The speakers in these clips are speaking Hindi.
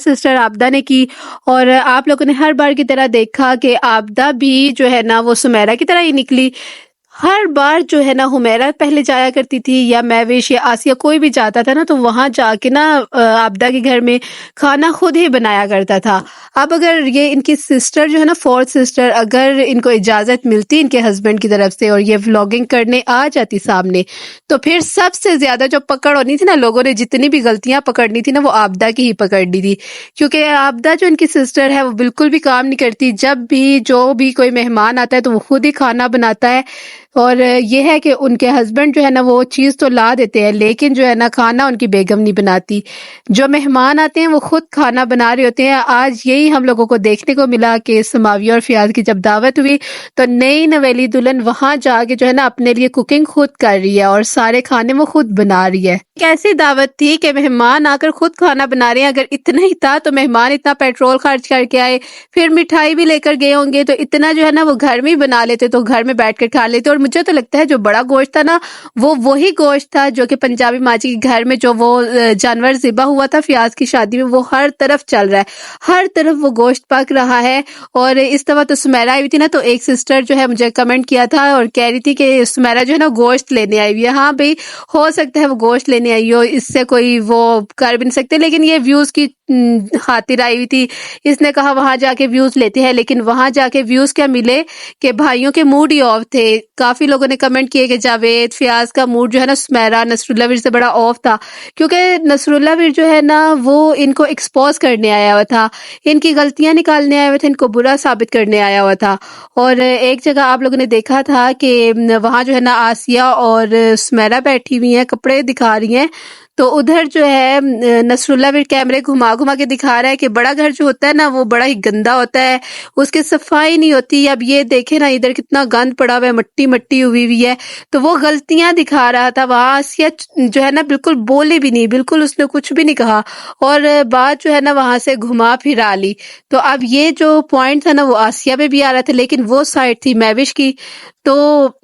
सिस्टर आबदा ने की। और आप लोगों ने हर बार की तरह देखा कि आबदा भी जो है ना वो सुमेरा की तरह ही निकली। हर बार जो है ना हुमैरा पहले जाया करती थी या महविश या आसिया कोई भी जाता था ना तो वहां जाके ना आबदा के घर में खाना खुद ही बनाया करता था। अब अगर ये इनकी सिस्टर जो है ना फोर्थ सिस्टर अगर इनको इजाजत मिलती इनके हस्बैंड की तरफ से और ये व्लॉगिंग करने आ जाती सामने तो फिर सबसे ज्यादा जो पकड़ होनी थी ना लोगों ने जितनी भी गलतियां पकड़नी थी ना वो आबदा की ही पकड़नी थी। क्योंकि आबदा जो इनकी सिस्टर है वो बिल्कुल भी काम नहीं करती। जब भी जो भी कोई मेहमान आता है तो वो खुद ही खाना बनाता है। और ये है कि उनके हस्बैंड जो है ना वो चीज़ तो ला देते हैं लेकिन जो है ना खाना उनकी बेगम नहीं बनाती। जो मेहमान आते हैं वो खुद खाना बना रहे होते हैं। आज यही हम लोगों को देखने को मिला कि समाविया और फियाज की जब दावत हुई तो नई नवेली दुल्हन वहां जाके जो है ना अपने लिए कुकिंग खुद कर रही है और सारे खाने वो खुद बना रही है। कैसी दावत थी कि मेहमान आकर खुद खाना बना रहे हैं। अगर इतना ही था तो मेहमान इतना पेट्रोल खर्च करके आए फिर मिठाई भी लेकर गए होंगे तो इतना जो है ना वो घर में ही बना लेते तो घर में बैठ कर खा लेते। और मुझे तो लगता है जो बड़ा गोश्त था ना वो वही गोश्त था जो कि पंजाबी माजी के घर में जो वो जानवर ज़िबा हुआ था फियाज की शादी में वो हर तरफ चल रहा है। हर तरफ वो गोश्त पक रहा है। और इस दफा तो सुमेरा आई हुई थी ना तो एक सिस्टर जो है मुझे कमेंट किया था और कह रही थी कि सुमेरा जो है ना गोश्त लेने आई हुई है। हाँ भाई हो सकता है वो गोश्त लेने आई हो इससे कोई वो कर भी नहीं सकते लेकिन ये व्यूज की खातिर आई हुई थी। इसने कहा वहां जाके व्यूज लेते हैं लेकिन वहां जाके व्यूज क्या मिले कि भाइयों के मूड ही ऑफ थे। काफी लोगों ने कमेंट किए कि जावेद फियाज का मूड जो है ना सुमेरा नसरुल्ला वीर से बड़ा ऑफ था। क्योंकि नसरुल्ला वीर जो है ना वो इनको एक्सपोज करने आया हुआ था इनकी गलतियां निकालने आया हुआ था इनको बुरा साबित करने आया हुआ था। और एक जगह आप लोगों ने देखा था कि वहां जो है ना आसिया और सुमेरा बैठी हुई हैं कपड़े दिखा रही हैं तो उधर जो है नसरुल्ला वीर कैमरे घुमा घुमा के दिखा रहा है कि बड़ा घर जो होता है ना वो बड़ा ही गंदा होता है उसकी सफाई नहीं होती। अब ये देखे ना इधर कितना गंद पड़ा हुआ है मट्टी मट्टी हुई हुई है तो वो गलतियां दिखा रहा था। वहां आसिया जो है ना बिल्कुल बोली भी नहीं बिल्कुल उसने कुछ भी नहीं कहा और बात जो है ना वहां से घुमा फिरा ली। तो अब ये जो पॉइंट था ना वो आसिया पे भी आ रहा था लेकिन वो साइड थी महविश की। तो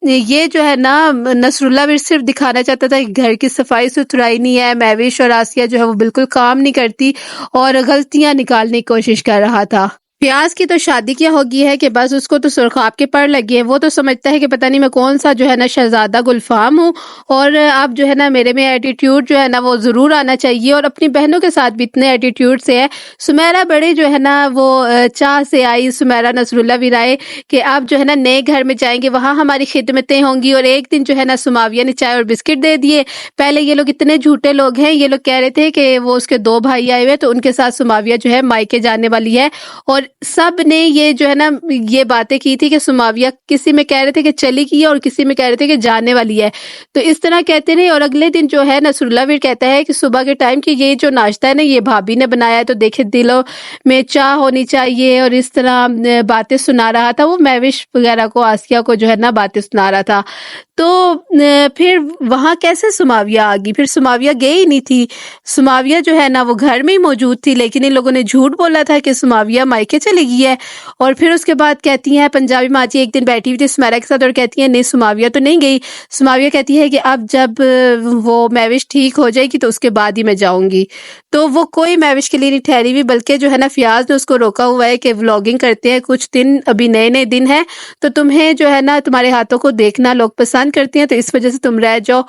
ये जो है ना नसरुल्ला वीर सिर्फ दिखाना चाहता था कि घर की सफाई सुथराई नहीं है। महविश और आसिया जो है वो बिल्कुल काम नहीं करती और गलतियां निकालने की कोशिश कर रहा था। फियाज की तो शादी क्या होगी है कि बस उसको तो सुरखाब के पर लगी है। वो तो समझता है कि पता नहीं मैं कौन सा जो है ना शहजादा गुलफाम हूँ और अब जो है ना मेरे में एटीट्यूड जो है ना वो जरूर आना चाहिए। और अपनी बहनों के साथ भी इतने एटीट्यूड से है। सुमेरा बड़े जो है ना वो चाह से आई सुमेरा नसरुल्ला वीर आए कि आप जो है ना नए घर में जाएंगे वहां हमारी खिदमतें होंगी। और एक दिन जो है ना सुमाविया ने चाय और बिस्किट दे दिए। पहले ये लोग इतने झूठे लोग हैं ये लोग कह रहे थे कि वो उसके 2 भाई आए हुए तो उनके साथ सुमाविया जो है मायके जाने वाली है। और सब ने ये जो है ना ये बातें की थी कि सुमाविया किसी में कह रहे थे कि चली गई है और किसी में कह रहे थे कि जाने वाली है। तो इस तरह कहते रहे और अगले दिन जो है नसरुल्ला वीर कहता है कि सुबह के टाइम कि ये जो नाश्ता है ना ये भाभी ने बनाया है तो देखे दिलों में चाह होनी चाहिए। और इस तरह बातें सुना रहा था वो महविश वगैरह को आसिया को जो है ना बातें सुना रहा था। तो फिर वहां कैसे सुमाविया आ गई। फिर सुमाविया गई ही नहीं थी। सुमाविया जो है ना वो घर में ही मौजूद थी लेकिन इन लोगों ने झूठ बोला था कि सुमाविया मायके चली गई है। और फिर उसके बाद कहती है पंजाबी माजी एक दिन बैठी हुई थी सुमेरा के साथ और कहती है नहीं सुमाविया तो नहीं गई। सुमाविया कहती है कि अब जब वो महविश ठीक हो जाएगी तो उसके बाद ही मैं जाऊंगी। तो वो कोई महविश के लिए नहीं ठहरी हुई बल्कि जो है ना फियाज ने उसको रोका हुआ है कि व्लॉगिंग करते हैं कुछ दिन अभी नए नए दिन है तो तुम्हें जो है ना तुम्हारे हाथों को देखना लोग पसंद करती हैं तो इस वजह से तुम रह जाओ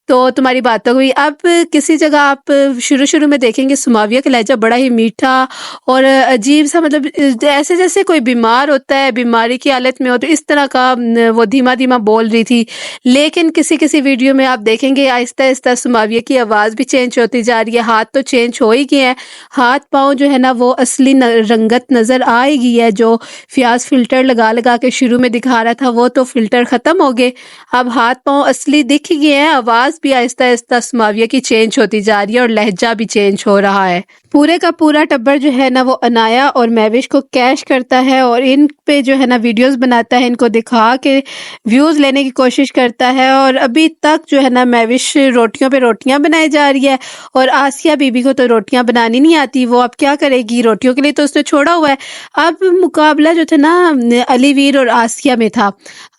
तो तुम्हारी बातों हुई। अब किसी जगह आप शुरू में देखेंगे सुमाविया का लहजा बड़ा ही मीठा और अजीब सा मतलब ऐसे जैसे कोई बीमार होता है बीमारी की हालत में हो तो इस तरह का वो धीमा धीमा बोल रही थी। लेकिन किसी किसी वीडियो में आप देखेंगे आहिस्ता आहिस्ता सुमाविया की आवाज़ भी चेंज होती जा रही है। हाथ तो चेंज हो ही गए हैं। हाथ पाँव जो है ना वो असली रंगत नज़र आ ही गई है। जो फियाज फिल्टर लगा लगा के शुरू में दिखा रहा था वो तो फिल्टर ख़त्म हो गए। अब हाथ पाँव असली दिख गए हैं। आवाज़ भी आहिस्ता आहिस्ता सुमाविया की चेंज होती जा रही है और लहजा भी चेंज हो रहा है। पूरे का पूरा टब्बर जो है ना वो अनाया और महविश को कैश करता है और इन पे जो है ना वीडियोस बनाता है इनको दिखा के व्यूज लेने की कोशिश करता है। और अभी तक जो है ना महविश रोटियों पे रोटियां बनाई जा रही है और आसिया बीबी को तो रोटियां बनानी नहीं आती। वो अब क्या करेगी रोटियों के लिए तो उसने छोड़ा हुआ है। अब मुकाबला जो था ना अलीवीर और आसिया में था।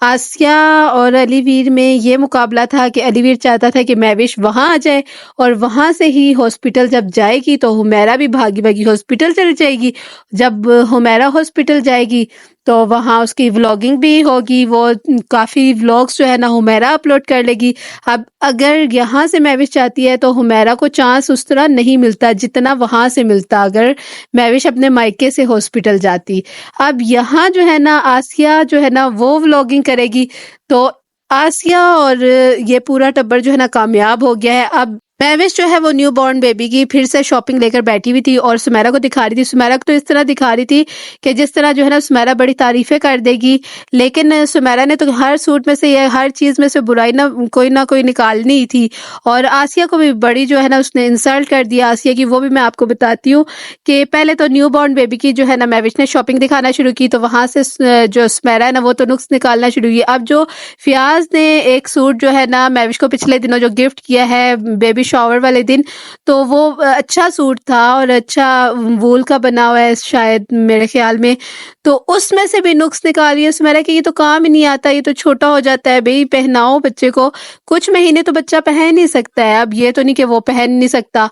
आसिया और अलीवीर में ये मुकाबला था कि अलीवीर चाहता था कि महविश वहां आ जाए और वहां से ही हॉस्पिटल जब जाएगी तो हुमैरा भी भागी भागी हॉस्पिटल चली जाएगी। जब हुमैरा हॉस्पिटल जाएगी तो वहाँ उसकी व्लॉगिंग भी होगी, वो काफ़ी व्लॉग्स जो है ना हुमैरा अपलोड कर लेगी। अब अगर यहाँ से महविश चाहती है तो हुमैरा को चांस उस तरह नहीं मिलता जितना वहाँ से मिलता अगर महविश अपने मायके से हॉस्पिटल जाती। अब यहाँ जो है ना आसिया जो है ना वो व्लॉगिंग करेगी, तो आसिया और ये पूरा टब्बर जो है ना कामयाब हो गया है। अब महविश जो है वो न्यू बॉर्न बेबी की फिर से शॉपिंग लेकर बैठी हुई थी और सुमेरा को दिखा रही थी। सुमेरा को तो इस तरह दिखा रही थी कि जिस तरह जो है ना सुमेरा बड़ी तारीफें कर देगी, लेकिन सुमेरा ने तो हर सूट में से या हर चीज में से बुराई ना कोई निकालनी ही थी। और आसिया को भी बड़ी जो है ना उसने इंसल्ट कर दिया आसिया की। वो भी मैं आपको बताती हूँ कि पहले तो न्यू बॉर्न बेबी की जो है ना महविश ने शॉपिंग दिखाना शुरू की, तो वहां से जो सुमेरा है ना वो तो नुक्स निकालना शुरू की। अब जो फियाज ने एक सूट जो है ना महविश को पिछले दिनों जो गिफ्ट किया है बेबी शॉवर वाले दिन, तो वो अच्छा सूट था और अच्छा वूल का बना हुआ है शायद मेरे ख्याल में, तो उसमें से भी नुक्स निकाल रही है सुमेरा कि ये तो काम ही नहीं आता, ये तो छोटा हो जाता है, भाई पहनाओ बच्चे को, कुछ महीने तो बच्चा पहन ही सकता है, अब ये तो नहीं कि वो पहन नहीं सकता।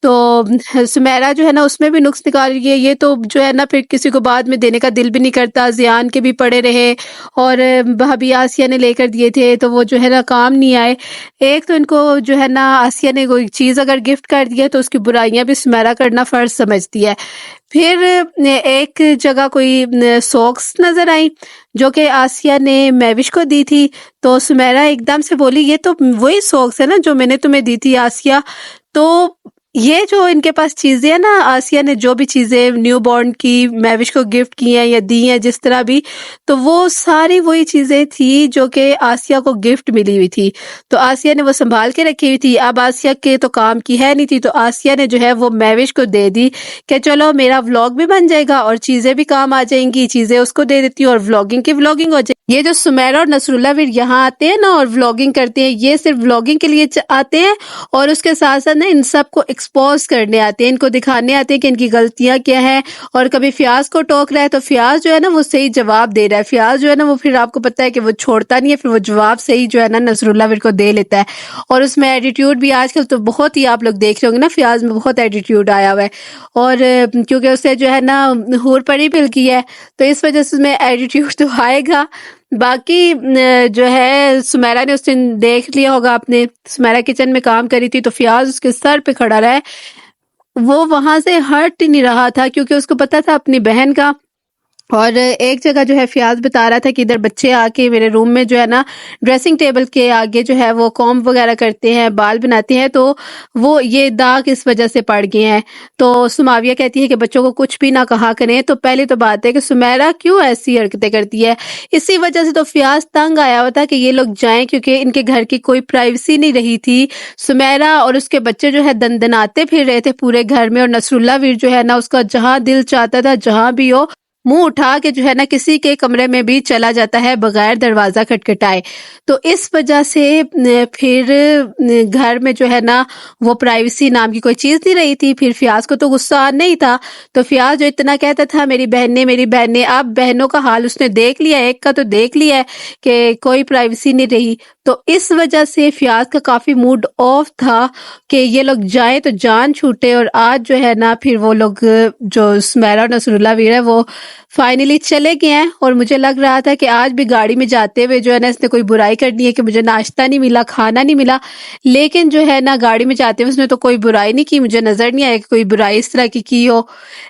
तो सुमेरा जो है ना उसमें भी नुक्स निकाल रही है। ये तो जो है ना फिर किसी को बाद में देने का दिल भी नहीं करता, जियान के भी पड़े रहे और भाभी आसिया ने लेकर दिए थे तो वो जो है ना काम नहीं आए। एक तो इनको जो है ना आसिया ने कोई चीज़ अगर गिफ्ट कर दी है तो उसकी बुराइयां भी सुमेरा करना फर्ज समझती है। फिर एक जगह कोई सॉक्स नजर आई जो कि आसिया ने महविश को दी थी, तो सुमेरा एकदम से बोली ये तो वही सॉक्स है ना जो मैंने तुम्हें दी थी आसिया। तो ये जो इनके पास चीजें है ना, आसिया ने जो भी चीजें न्यू बॉर्न की महविश को गिफ्ट की हैं या दी हैं जिस तरह भी, तो वो सारी वही चीजें थी जो कि आसिया को गिफ्ट मिली हुई थी, तो आसिया ने वो संभाल के रखी हुई थी। अब आसिया के तो काम की है नहीं थी, तो आसिया ने जो है वो महविश को दे दी कि चलो मेरा व्लॉग भी बन जाएगा और चीजें भी काम आ जाएंगी, चीजें उसको दे देती हूँ और व्लॉगिंग की व्लॉगिंग हो जाएगी। ये जो सुमेरा और नसरुल्ला वीर यहाँ आते हैं ना और व्लॉगिंग करते हैं, ये सिर्फ व्लॉगिंग के लिए आते हैं और उसके साथ साथ ना इन सबको एक्सपोज करने आते हैं, इनको दिखाने आते हैं कि इनकी गलतियां क्या हैं। और कभी फ्याज को टोक रहा है तो फ्याज जो है ना वो सही जवाब दे रहा है, फ्याज जो है ना वो फिर आपको पता है कि वो छोड़ता नहीं है, फिर वो जवाब सही जो है ना नसरुल्ला वीर को दे लेता है। और उसमें एटीट्यूड भी आजकल तो बहुत ही आप लोग देख रहे होंगे ना, फ्याज में बहुत एटीट्यूड आया हुआ है और क्योंकि उसे जो है ना हूर परी मिल गई है तो इस वजह से उसमें एटीट्यूड तो आएगा। बाकी जो है सुमेरा ने उस दिन देख लिया होगा आपने, सुमेरा किचन में काम करी थी तो फ्याज उसके सर पे खड़ा रहा है, वो वहां से हट ही नहीं रहा था क्योंकि उसको पता था अपनी बहन का। और एक जगह जो है फ्याज बता रहा था कि इधर बच्चे आके मेरे रूम में जो है ना ड्रेसिंग टेबल के आगे जो है वो कॉम्ब वगैरह करते हैं, बाल बनाते हैं, तो वो ये दाग इस वजह से पड़ गए हैं। तो सुमाविया कहती है कि बच्चों को कुछ भी ना कहा करें। तो पहली तो बात है कि सुमेरा क्यों ऐसी हरकतें करती है, इसी वजह से तो फ्याज तंग आया हुआ था कि ये लोग जाएं क्योंकि इनके घर की कोई प्राइवेसी नहीं रही थी। सुमेरा और उसके बच्चे जो है दनदनाते फिर रहे थे पूरे घर में और नसरुल्ला वीर जो है ना उसका जहां दिल चाहता था जहां भी हो मुंह उठा के जो है ना किसी के कमरे में भी चला जाता है बगैर दरवाजा खटखटाए। तो इस वजह से फिर घर में जो है ना वो प्राइवेसी नाम की कोई चीज नहीं रही थी। फिर फ्याज को तो गुस्सा नहीं था, तो फ्याज जो इतना कहता था मेरी बहन ने, अब बहनों का हाल उसने देख लिया, एक का तो देख लिया है कि कोई प्राइवेसी नहीं रही। तो इस वजह से फ्याज का काफी मूड ऑफ था कि ये लोग जाए तो जान छूटे। और आज जो है ना फिर वो लोग जो सुमेरा और नसरुल्ला वीर है वो फाइनली चले गए हैं और मुझे लग रहा था कि आज भी गाड़ी में जाते हुए जो है ना इसने कोई बुराई करनी है कि मुझे नाश्ता नहीं मिला, खाना नहीं मिला, लेकिन जो है ना गाड़ी में जाते हुए उसने तो कोई बुराई नहीं की, मुझे नजर नहीं आया कि कोई बुराई इस तरह की हो।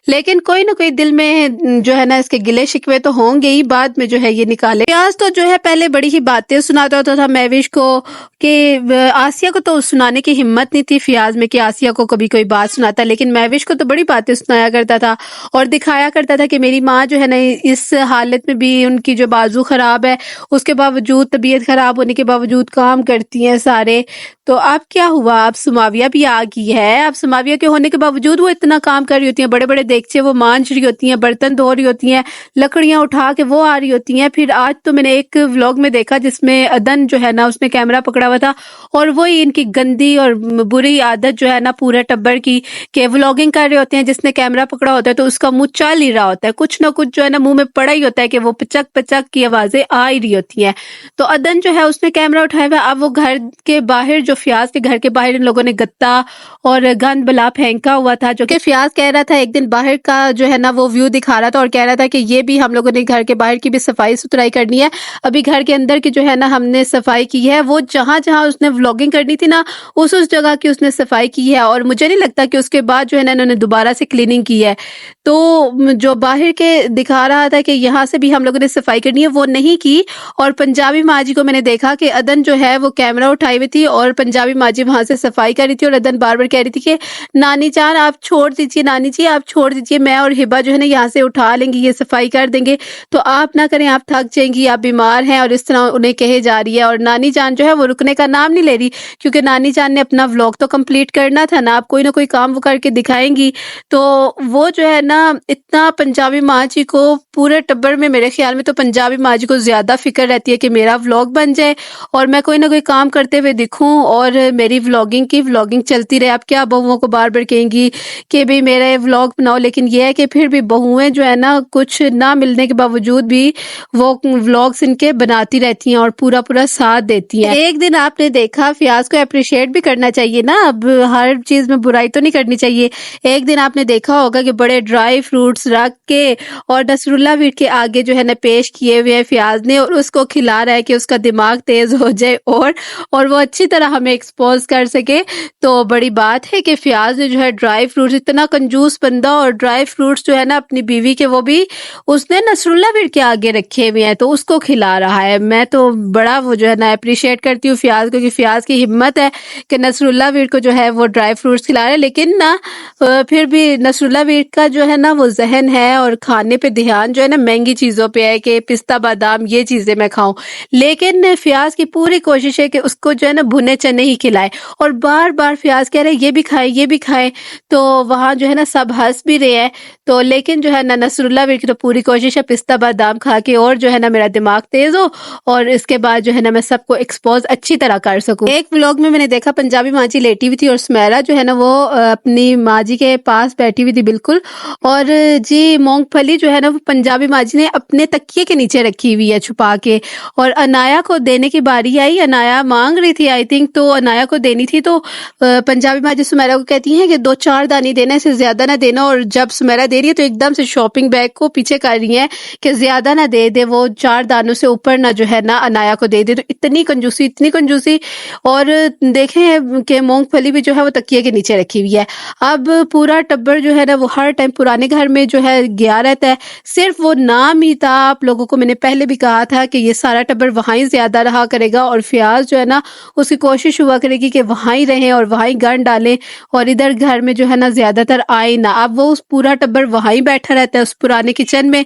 लेकिन कोई ना कोई दिल में जो है ना इसके गिले शिकवे तो होंगे ही, बाद में जो है ये निकाले। प्याज तो जो है पहले बड़ी ही बातें सुनाता होता था महविश को कि आसिया को तो सुनाने की हिम्मत नहीं थी फियाज में कि आसिया को कभी कोई बात सुनाता, लेकिन महविश को तो बड़ी बातें सुनाया करता था और दिखाया करता था कि मेरी माँ जो है ना इस हालत में भी, उनकी जो बाजू खराब है उसके बावजूद, तबीयत खराब होने के बावजूद काम करती हैं सारे। तो अब क्या हुआ, अब सुमाविया भी आ गई है, अब सुमाविया के होने के बावजूद वो इतना काम कर रही होती हैं, बड़े बड़े देगचे वो मांझ रही होती हैं, बर्तन धो रही होती हैं, लकड़ियां उठा के वो आ रही होती हैं। फिर आज तो मैंने एक व्लॉग में देखा जिसमें अदन जो है ना उसने कैमरा पकड़ा हुआ था और वही इनकी गंदी और बुरी आदत जो है ना पूरे टब्बर की, कि व्लॉगिंग कर रहे होते हैं, जिसने कैमरा पकड़ा होता है तो उसका मुंह चल ही रहा होता है, कुछ ना कुछ जो है ना मुंह में पड़ा ही होता है कि वो पचक पचक की आवाजें आ ही रही होती हैं। तो अदन जो है उसने कैमरा उठाया हुआ, अब वो घर के बाहर, जो फियाज के घर के बाहर इन लोगों ने गत्ता और गंद बला फेंका हुआ था, जो कि फियाज कह रहा था एक दिन बाहर का जो है ना वो व्यू दिखा रहा था और कह रहा था कि ये भी हम लोगों ने घर के बाहर की भी सफाई सुथराई करनी है। अभी घर के अंदर की जो है ना हमने सफाई की है, वो जहां जहां उसने व्लॉगिंग करनी थी ना उस जगह की उसने सफाई की है, और मुझे नहीं लगता कि उसके बाद जो है ना इन्होंने दोबारा से क्लीनिंग की है। तो जो बाहर के दिखा रहा था कि यहाँ से भी हम लोगों ने सफाई करनी है, वो नहीं की। और पंजाबी माँ जी को मैंने देखा कि अदन जो है वो कैमरा उठाई हुई थी और पंजाबी माँ जी वहां से सफाई कर रही थी, और अदन बार बार कह रही थी कि नानी जान आप छोड़ दीजिए, नानी जी आप छोड़ दीजिए, मैं और हिबा जो है ना यहाँ से उठा लेंगे, ये सफाई कर देंगे, तो आप ना करें, आप थक जाएंगी, आप बीमार हैं, और इस तरह उन्हें कहे जा रही है। और नानी जान जो है वो रुकने का नाम नहीं ले रही, क्योंकि नानी जान ने अपना व्लॉग तो कंप्लीट करना था ना, आप कोई ना कोई काम वो करके दिखाएंगी। तो वो जो है ना इतना पंजाबी माँ जी को, पूरे टब्बर में मेरे ख्याल में तो पंजाबी माँ जी को ज्यादा फिक्र रहती है कि मेरा व्लॉग बन जाए और मैं कोई ना कोई काम करते हुए दिखूं और मेरी व्लॉगिंग चलती रहे। आप क्या बहुओं को बार बार कहेंगी कि भाई मेरे व्लॉग बनाओ, लेकिन ये है कि फिर भी बहुएं जो है ना कुछ ना मिलने के बावजूद भी वो व्लॉग्स इनके बनाती रहती हैं और पूरा पूरा साथ देती हैं। एक दिन आपने देखा, फियाज को अप्रिशिएट भी करना चाहिए ना, अब हर चीज में बुराई तो नहीं करनी चाहिए। एक दिन आपने देखा होगा कि बड़े ड्राई फ्रूट्स रख के और नसरुल्ला वीट के आगे जो है ना पेश किए हुए हैं फियाज ने, और उसको खिला रहा है कि उसका दिमाग तेज हो जाए और वो अच्छी तरह हमें एक्सपोज कर सके। तो बड़ी बात है कि फियाज ने जो है ड्राई फ्रूट्स, इतना कंजूस बंदा, और ड्राई फ्रूट्स जो है ना अपनी बीवी के, वो भी उसने नसरुल्ला वीर के आगे रखे हुए हैं, तो उसको खिला रहा है। मैं तो बड़ा वो जो है ना अप्रिशिएट करती हूँ फियाज को, कि फियाज की हिम्मत है कि नसरुल्ला वीर को जो है वो ड्राई फ्रूट्स खिला रहे हैं। लेकिन ना फिर भी नसरुल्ला वीर का जो है ना वो जहन है और खाने पे ध्यान जो है ना महंगी चीजों पे है कि पिस्ता बादाम ये चीजें मैं खाऊं, लेकिन फियाज की पूरी कोशिश है कि उसको जो है ना भुने चने ही खिलाए, और बार बार फियाज कह रहे ये भी खाए ये भी खाए। तो वहां जो है ना सब हंस भी रहे हैं। तो लेकिन जो है ना नसरुल्ला वीर की तो पूरी कोशिश है पिस्ता बादाम खा के और जो है ना मेरा दिमाग तेज हो, और इसके बाद जो है ना मैं सबको एक्सपोज अच्छी तरह कर सकूं। एक व्लॉग में मैंने देखा पंजाबी माँ जी लेटी हुई थी और सुमेरा जो है ना वो अपनी माँ जी के पास बैठी हुई थी बिल्कुल, और जी मूंगफली जो है ना वो पंजाबी माँ जी ने अपने तकिए के नीचे रखी हुई है छुपा के, और अनाया को देने की बारी आई, अनाया मांग रही थी आई थिंक, तो अनाया को देनी थी, तो पंजाबी माँ जी सुमेरा को कहती हैं कि 2-4 दाने देना, इससे ज्यादा ना देना, और जब सुमेरा दे रही है तो एकदम से शॉपिंग बैग को पीछे कर रही है कि ज्यादा ना दे दे, वो 4 दानों से ऊपर ना जो है ना अनाया को दे दे। तो इतनी कंजूसी, और देखें कि मूंगफली भी जो है वो तकिए के नीचे रखी हुई है। अब पूरा टब्बर जो है ना वो हर टाइम पुराने घर में जो है गया रहता है, सिर्फ वो नाम ही था। आप लोगों को मैंने पहले भी कहा था कि ये सारा टब्बर वहां ही ज्यादा रहा करेगा, और फियाज जो है ना उसकी कोशिश हुआ करेगी कि वहां ही रहें और वहां ही गन डालें और इधर घर में जो है ना ज्यादातर आए ना। अब वो उस पूरा टब्बर वहां ही बैठा रहता है उस पुराने किचन में।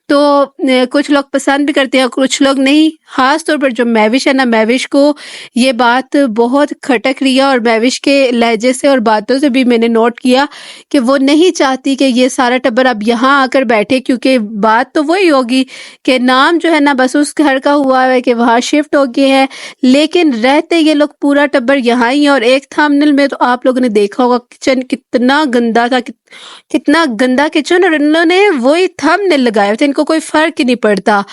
तो कुछ लोग पसंद भी करते हैं, कुछ लोग नहीं। खास तौर पर जो महविश है ना, महविश को ये बात बहुत खटक रही है, और महविश के लहजे से और बातों से भी मैंने नोट किया कि वो नहीं चाहती कि ये सारा टब्बर अब यहाँ आकर बैठे, क्योंकि बात तो वही होगी कि नाम जो है ना बस उस घर का हुआ है कि वहाँ शिफ्ट हो गए हैं, लेकिन रहते ये लोग पूरा टब्बर यहाँ ही है। और एक थंबनेल में तो आप लोगों ने देखा होगा किचन कितना गंदा था, कितना गंदा किचन, और इन्होंने वही थंबनेल लगाया था, इनको कोई फर्क ही नहीं पड़ता।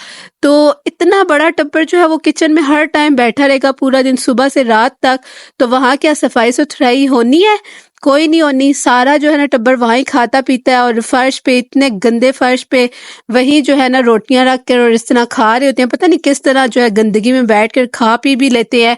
तो इतना बड़ा टब्बर जो है वो किचन में हर टाइम बैठा रहेगा पूरा दिन सुबह से रात तक, तो वहां क्या सफाई सुथराई होनी है? कोई नहीं होनी। सारा जो है ना टब्बर वहां ही खाता पीता है, और फर्श पे, इतने गंदे फर्श पे वही जो है ना रोटियां रख कर और इस तरह खा रहे होते हैं। पता नहीं किस तरह जो है गंदगी में बैठ कर खा पी भी लेते हैं।